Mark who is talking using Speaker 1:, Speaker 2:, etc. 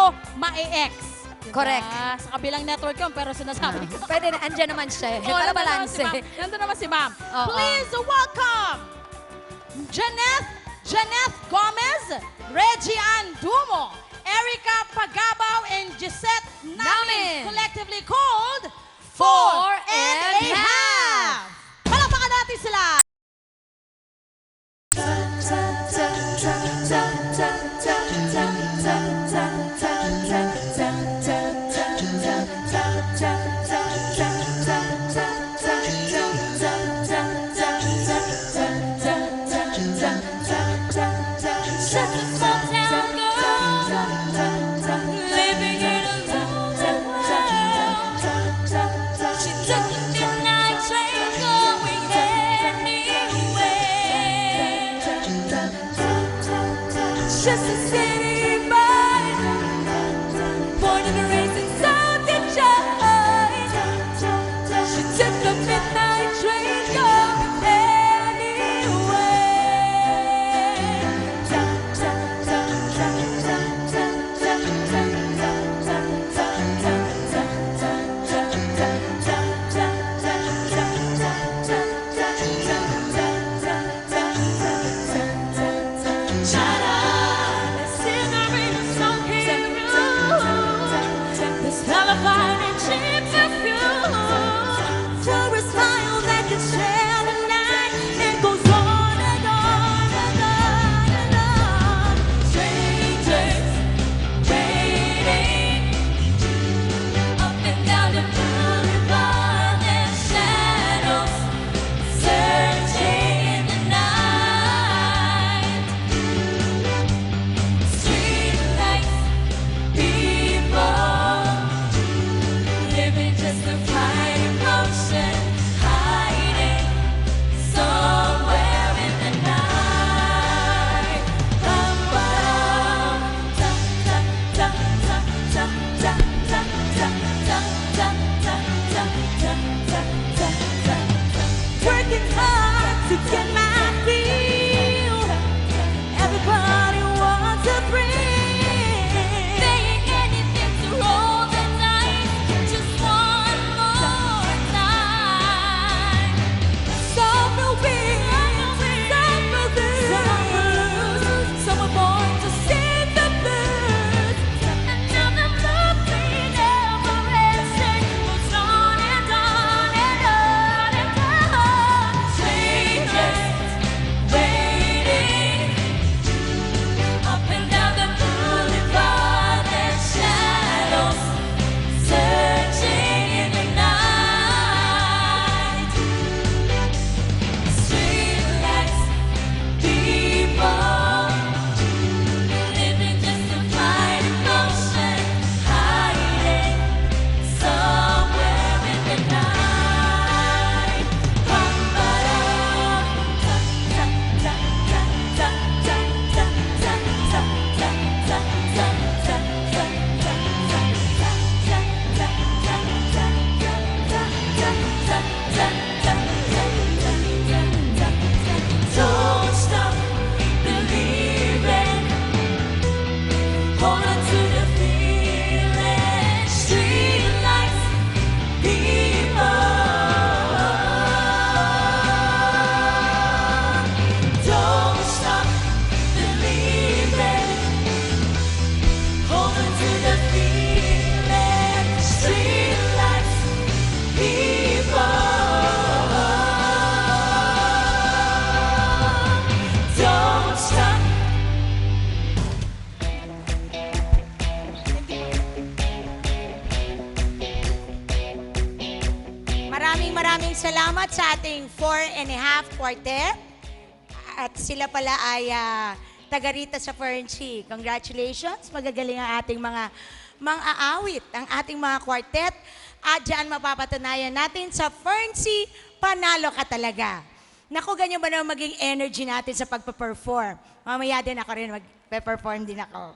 Speaker 1: mo ma-ex. Diba?
Speaker 2: Correct.
Speaker 1: Sa kabilang network yun, pero sinasabi ko.
Speaker 2: Pwede na, andyan naman siya.
Speaker 1: Oh,
Speaker 2: Para
Speaker 1: nandun naman
Speaker 2: balance.
Speaker 1: si Ma'am. Nandun naman si Ma'am.
Speaker 2: Oo.
Speaker 1: Please welcome Janeth Gomez, Reggie Ann Dumo, Erica Pagabaw, and Gisette Namin, collectively called 4.5. Palakpakan natin sila!
Speaker 3: Just a city boy, born and raised in South Detroit. She took the midnight train going working hard to get my feel. Everybody wants a friend. Saying anything to roll the dice just one more time. Some will win, some will lose. Some are born to sing the blues. Another movie never ends. Goes on and on and on and on. Strangers waiting up and down the boulevard and shadows searching in the night. Streetlights, people living just to fight emotion, hiding somewhere in the night. Don't stop believing. Hold on to the feeling. Streetlights, people. Don't stop believing. Hold on to the feeling. Streetlights, people. Don't stop.
Speaker 4: Maraming salamat sa ating 4.5 quartet. At sila pala ay taga rito sa Ferncy. Congratulations. Magagaling ang ating mga mang-aawit, ang ating mga quartet. At dyan mapapatunayan natin sa Ferncy, panalo ka talaga. Naku, ganyan ba naman maging energy natin sa pagpa-perform? Mamaya din ako rin mag-perform din ako.